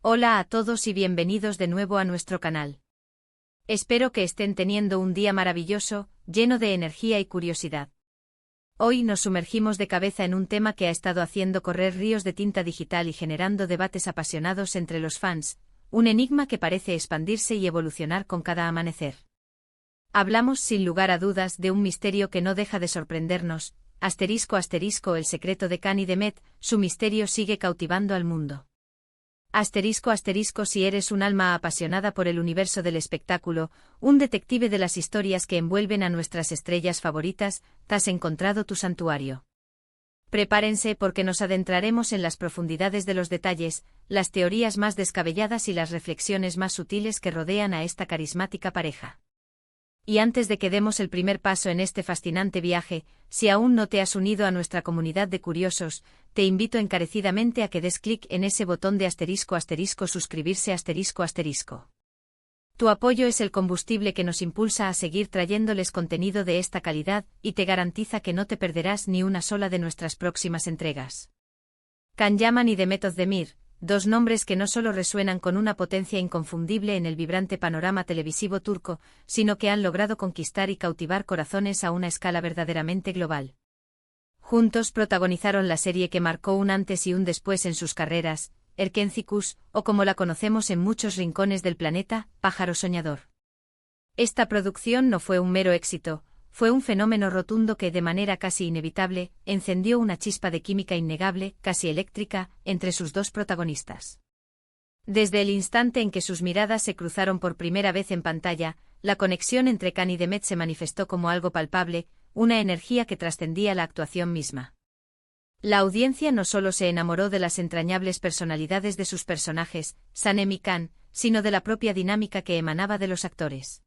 Hola a todos y bienvenidos de nuevo a nuestro canal. Espero que estén teniendo un día maravilloso, lleno de energía y curiosidad. Hoy nos sumergimos de cabeza en un tema que ha estado haciendo correr ríos de tinta digital y generando debates apasionados entre los fans, un enigma que parece expandirse y evolucionar con cada amanecer. Hablamos sin lugar a dudas de un misterio que no deja de sorprendernos, ***** el secreto de Cán y de Met, su misterio sigue cautivando al mundo. ****, si eres un alma apasionada por el universo del espectáculo, un detective de las historias que envuelven a nuestras estrellas favoritas, te has encontrado tu santuario. Prepárense porque nos adentraremos en las profundidades de los detalles, las teorías más descabelladas y las reflexiones más sutiles que rodean a esta carismática pareja. Y antes de que demos el primer paso en este fascinante viaje, si aún no te has unido a nuestra comunidad de curiosos, te invito encarecidamente a que des clic en ese botón de **** suscribirse ****. Tu apoyo es el combustible que nos impulsa a seguir trayéndoles contenido de esta calidad y te garantiza que no te perderás ni una sola de nuestras próximas entregas. Can Yaman y Demet Özdemir, dos nombres que no solo resuenan con una potencia inconfundible en el vibrante panorama televisivo turco, sino que han logrado conquistar y cautivar corazones a una escala verdaderamente global. Juntos protagonizaron la serie que marcó un antes y un después en sus carreras, Erkenci Kuş, o como la conocemos en muchos rincones del planeta, Pájaro Soñador. Esta producción no fue un mero éxito, fue un fenómeno rotundo que de manera casi inevitable, encendió una chispa de química innegable, casi eléctrica, entre sus dos protagonistas. Desde el instante en que sus miradas se cruzaron por primera vez en pantalla, la conexión entre Can y Demet se manifestó como algo palpable, una energía que trascendía la actuación misma. La audiencia no solo se enamoró de las entrañables personalidades de sus personajes, Sanem y Can, sino de la propia dinámica que emanaba de los actores.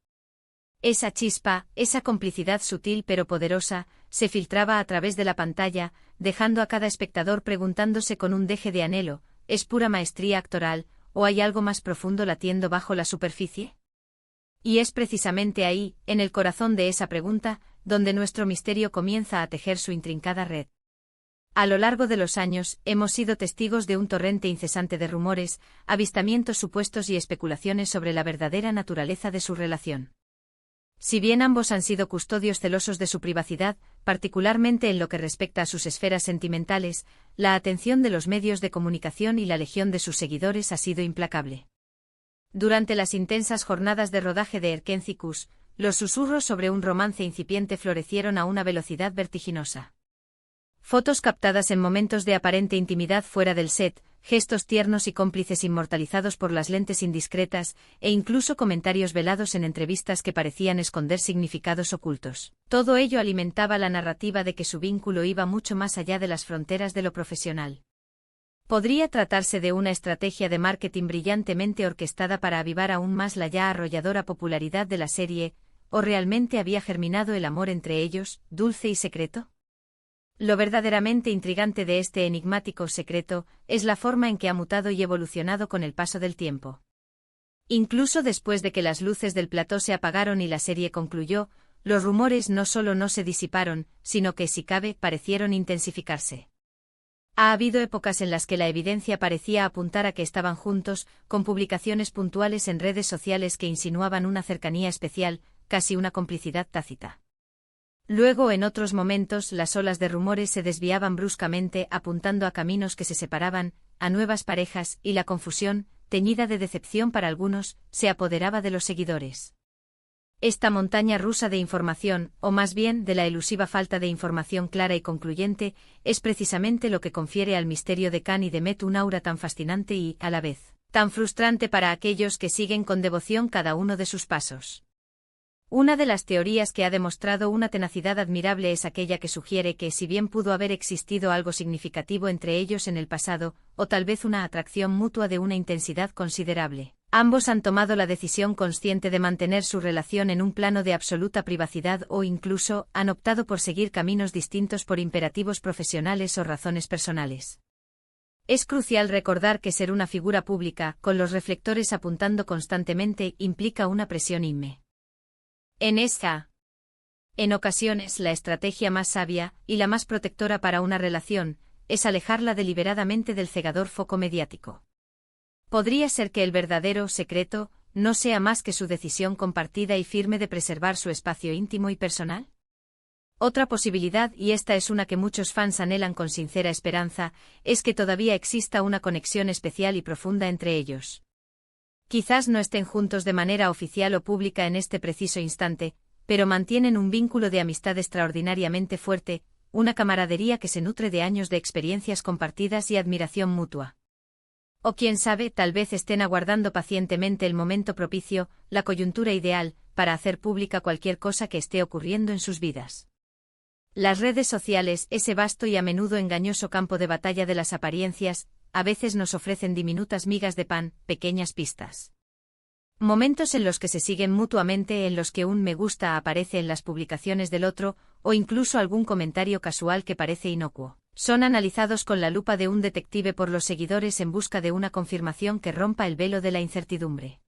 Esa chispa, esa complicidad sutil pero poderosa, se filtraba a través de la pantalla, dejando a cada espectador preguntándose con un deje de anhelo, ¿es pura maestría actoral, o hay algo más profundo latiendo bajo la superficie? Y es precisamente ahí, en el corazón de esa pregunta, donde nuestro misterio comienza a tejer su intrincada red. A lo largo de los años, hemos sido testigos de un torrente incesante de rumores, avistamientos supuestos y especulaciones sobre la verdadera naturaleza de su relación. Si bien ambos han sido custodios celosos de su privacidad, particularmente en lo que respecta a sus esferas sentimentales, la atención de los medios de comunicación y la legión de sus seguidores ha sido implacable. Durante las intensas jornadas de rodaje de Erkenci Kuş, los susurros sobre un romance incipiente florecieron a una velocidad vertiginosa. Fotos captadas en momentos de aparente intimidad fuera del set, gestos tiernos y cómplices inmortalizados por las lentes indiscretas, e incluso comentarios velados en entrevistas que parecían esconder significados ocultos. Todo ello alimentaba la narrativa de que su vínculo iba mucho más allá de las fronteras de lo profesional. ¿Podría tratarse de una estrategia de marketing brillantemente orquestada para avivar aún más la ya arrolladora popularidad de la serie, o realmente había germinado el amor entre ellos, dulce y secreto? Lo verdaderamente intrigante de este enigmático secreto es la forma en que ha mutado y evolucionado con el paso del tiempo. Incluso después de que las luces del plató se apagaron y la serie concluyó, los rumores no solo no se disiparon, sino que, si cabe, parecieron intensificarse. Ha habido épocas en las que la evidencia parecía apuntar a que estaban juntos, con publicaciones puntuales en redes sociales que insinuaban una cercanía especial, casi una complicidad tácita. Luego, en otros momentos, las olas de rumores se desviaban bruscamente, apuntando a caminos que se separaban, a nuevas parejas, y la confusión, teñida de decepción para algunos, se apoderaba de los seguidores. Esta montaña rusa de información, o más bien de la elusiva falta de información clara y concluyente, es precisamente lo que confiere al misterio de Can y Demet un aura tan fascinante y, a la vez, tan frustrante para aquellos que siguen con devoción cada uno de sus pasos. Una de las teorías que ha demostrado una tenacidad admirable es aquella que sugiere que, si bien pudo haber existido algo significativo entre ellos en el pasado, o tal vez una atracción mutua de una intensidad considerable, ambos han tomado la decisión consciente de mantener su relación en un plano de absoluta privacidad o incluso han optado por seguir caminos distintos por imperativos profesionales o razones personales. Es crucial recordar que ser una figura pública, con los reflectores apuntando constantemente, implica una presión inmensa. En ocasiones la estrategia más sabia, y la más protectora para una relación, es alejarla deliberadamente del cegador foco mediático. Podría ser que el verdadero secreto no sea más que su decisión compartida y firme de preservar su espacio íntimo y personal. Otra posibilidad, y esta es una que muchos fans anhelan con sincera esperanza, es que todavía exista una conexión especial y profunda entre ellos. Quizás no estén juntos de manera oficial o pública en este preciso instante, pero mantienen un vínculo de amistad extraordinariamente fuerte, una camaradería que se nutre de años de experiencias compartidas y admiración mutua. O quién sabe, tal vez estén aguardando pacientemente el momento propicio, la coyuntura ideal, para hacer pública cualquier cosa que esté ocurriendo en sus vidas. Las redes sociales, ese vasto y a menudo engañoso campo de batalla de las apariencias, a veces nos ofrecen diminutas migas de pan, pequeñas pistas. Momentos en los que se siguen mutuamente, en los que un me gusta aparece en las publicaciones del otro, o incluso algún comentario casual que parece inocuo, son analizados con la lupa de un detective por los seguidores en busca de una confirmación que rompa el velo de la incertidumbre.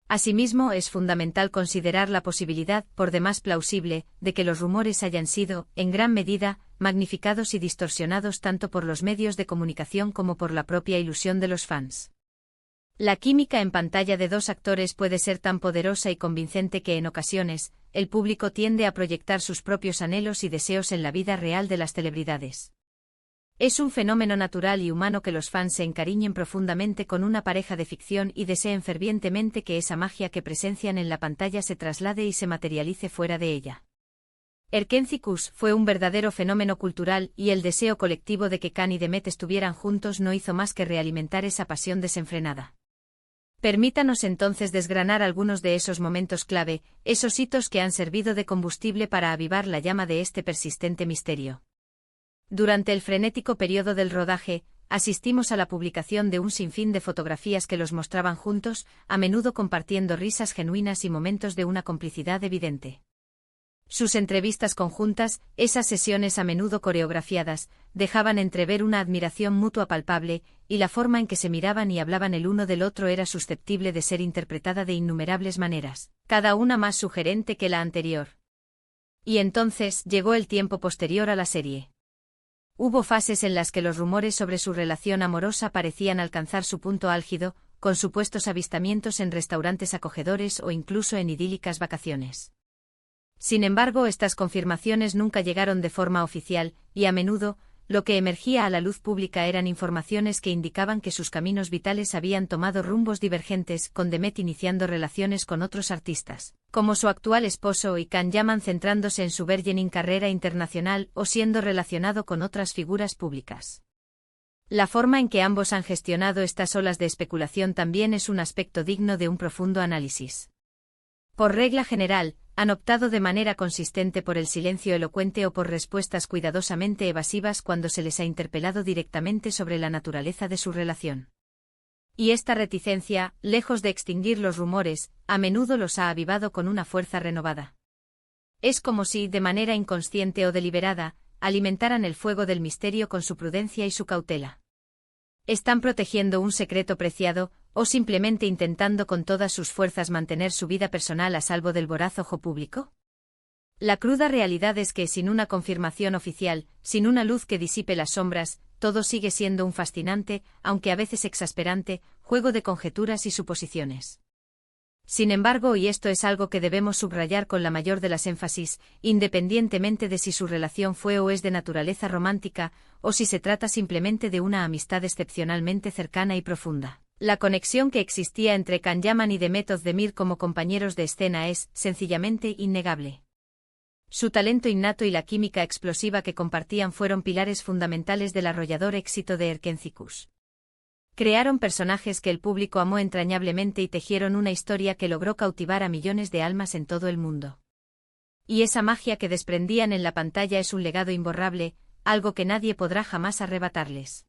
Asimismo, es fundamental considerar la posibilidad, por demás plausible, de que los rumores hayan sido, en gran medida, magnificados y distorsionados tanto por los medios de comunicación como por la propia ilusión de los fans. La química en pantalla de dos actores puede ser tan poderosa y convincente que en ocasiones, el público tiende a proyectar sus propios anhelos y deseos en la vida real de las celebridades. Es un fenómeno natural y humano que los fans se encariñen profundamente con una pareja de ficción y deseen fervientemente que esa magia que presencian en la pantalla se traslade y se materialice fuera de ella. Erkenci-Kuş fue un verdadero fenómeno cultural y el deseo colectivo de que Can y Demet estuvieran juntos no hizo más que realimentar esa pasión desenfrenada. Permítanos entonces desgranar algunos de esos momentos clave, esos hitos que han servido de combustible para avivar la llama de este persistente misterio. Durante el frenético periodo del rodaje, asistimos a la publicación de un sinfín de fotografías que los mostraban juntos, a menudo compartiendo risas genuinas y momentos de una complicidad evidente. Sus entrevistas conjuntas, esas sesiones a menudo coreografiadas, dejaban entrever una admiración mutua palpable, y la forma en que se miraban y hablaban el uno del otro era susceptible de ser interpretada de innumerables maneras, cada una más sugerente que la anterior. Y entonces llegó el tiempo posterior a la serie. Hubo fases en las que los rumores sobre su relación amorosa parecían alcanzar su punto álgido, con supuestos avistamientos en restaurantes acogedores o incluso en idílicas vacaciones. Sin embargo, estas confirmaciones nunca llegaron de forma oficial, y a menudo, lo que emergía a la luz pública eran informaciones que indicaban que sus caminos vitales habían tomado rumbos divergentes, con Demet iniciando relaciones con otros artistas, como su actual esposo, y Can Yaman centrándose en su burgeoning carrera internacional o siendo relacionado con otras figuras públicas. La forma en que ambos han gestionado estas olas de especulación también es un aspecto digno de un profundo análisis. Por regla general, han optado de manera consistente por el silencio elocuente o por respuestas cuidadosamente evasivas cuando se les ha interpelado directamente sobre la naturaleza de su relación. Y esta reticencia, lejos de extinguir los rumores, a menudo los ha avivado con una fuerza renovada. Es como si, de manera inconsciente o deliberada, alimentaran el fuego del misterio con su prudencia y su cautela. ¿Están protegiendo un secreto preciado, o simplemente intentando con todas sus fuerzas mantener su vida personal a salvo del voraz ojo público? La cruda realidad es que sin una confirmación oficial, sin una luz que disipe las sombras, todo sigue siendo un fascinante, aunque a veces exasperante, juego de conjeturas y suposiciones. Sin embargo, y esto es algo que debemos subrayar con la mayor de las énfasis, independientemente de si su relación fue o es de naturaleza romántica, o si se trata simplemente de una amistad excepcionalmente cercana y profunda, la conexión que existía entre Can Yaman y Demet Özdemir como compañeros de escena es, sencillamente, innegable. Su talento innato y la química explosiva que compartían fueron pilares fundamentales del arrollador éxito de Erkenci-Kuş. Crearon personajes que el público amó entrañablemente y tejieron una historia que logró cautivar a millones de almas en todo el mundo. Y esa magia que desprendían en la pantalla es un legado imborrable, algo que nadie podrá jamás arrebatarles.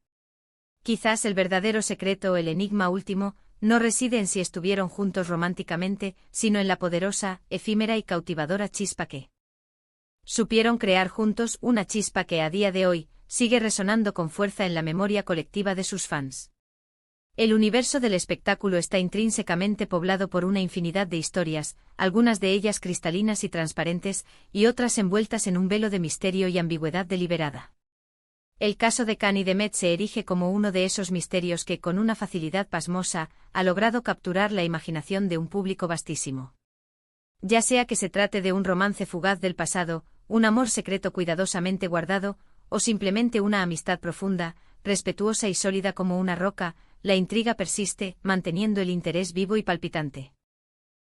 Quizás el verdadero secreto o el enigma último no reside en si estuvieron juntos románticamente, sino en la poderosa, efímera y cautivadora chispa que supieron crear juntos, una chispa que a día de hoy sigue resonando con fuerza en la memoria colectiva de sus fans. El universo del espectáculo está intrínsecamente poblado por una infinidad de historias, algunas de ellas cristalinas y transparentes, y otras envueltas en un velo de misterio y ambigüedad deliberada. El caso de Cani Demet se erige como uno de esos misterios que, con una facilidad pasmosa, ha logrado capturar la imaginación de un público vastísimo. Ya sea que se trate de un romance fugaz del pasado, un amor secreto cuidadosamente guardado, o simplemente una amistad profunda, respetuosa y sólida como una roca, la intriga persiste, manteniendo el interés vivo y palpitante.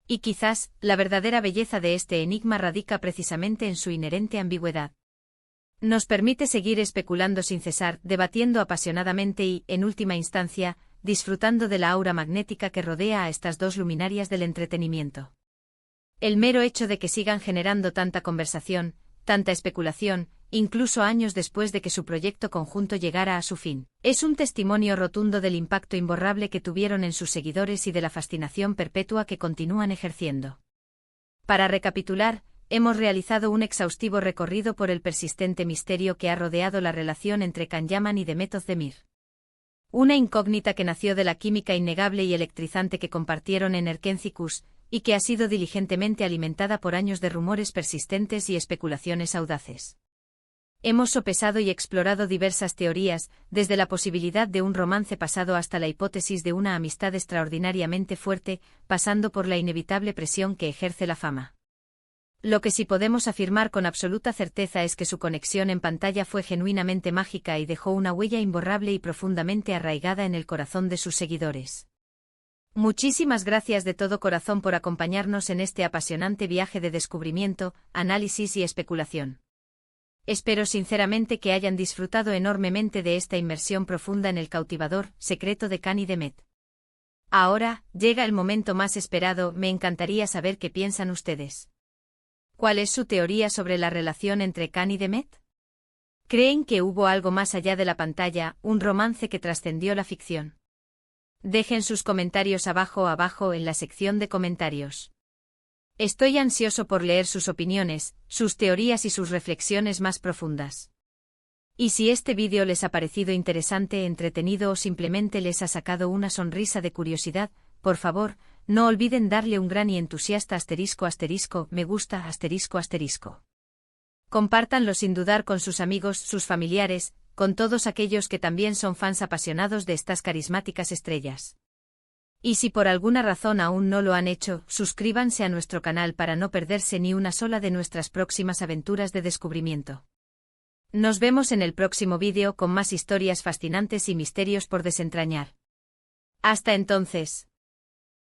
Y quizás, la verdadera belleza de este enigma radica precisamente en su inherente ambigüedad. Nos permite seguir especulando sin cesar, debatiendo apasionadamente y, en última instancia, disfrutando de la aura magnética que rodea a estas dos luminarias del entretenimiento. El mero hecho de que sigan generando tanta conversación, tanta especulación, incluso años después de que su proyecto conjunto llegara a su fin, es un testimonio rotundo del impacto imborrable que tuvieron en sus seguidores y de la fascinación perpetua que continúan ejerciendo. Para recapitular, hemos realizado un exhaustivo recorrido por el persistente misterio que ha rodeado la relación entre Can Yaman y Demet Özdemir. Una incógnita que nació de la química innegable y electrizante que compartieron en Erkencikus, y que ha sido diligentemente alimentada por años de rumores persistentes y especulaciones audaces. Hemos sopesado y explorado diversas teorías, desde la posibilidad de un romance pasado hasta la hipótesis de una amistad extraordinariamente fuerte, pasando por la inevitable presión que ejerce la fama. Lo que sí podemos afirmar con absoluta certeza es que su conexión en pantalla fue genuinamente mágica y dejó una huella imborrable y profundamente arraigada en el corazón de sus seguidores. Muchísimas gracias de todo corazón por acompañarnos en este apasionante viaje de descubrimiento, análisis y especulación. Espero sinceramente que hayan disfrutado enormemente de esta inmersión profunda en el cautivador secreto de Cani Demet. Ahora, llega el momento más esperado, me encantaría saber qué piensan ustedes. ¿Cuál es su teoría sobre la relación entre Can y Demet? ¿Creen que hubo algo más allá de la pantalla, un romance que trascendió la ficción? Dejen sus comentarios abajo en la sección de comentarios. Estoy ansioso por leer sus opiniones, sus teorías y sus reflexiones más profundas. Y si este vídeo les ha parecido interesante, entretenido o simplemente les ha sacado una sonrisa de curiosidad, por favor, no olviden darle un gran y entusiasta **me gusta **. Compártanlo sin dudar con sus amigos, sus familiares, con todos aquellos que también son fans apasionados de estas carismáticas estrellas. Y si por alguna razón aún no lo han hecho, suscríbanse a nuestro canal para no perderse ni una sola de nuestras próximas aventuras de descubrimiento. Nos vemos en el próximo vídeo con más historias fascinantes y misterios por desentrañar. Hasta entonces.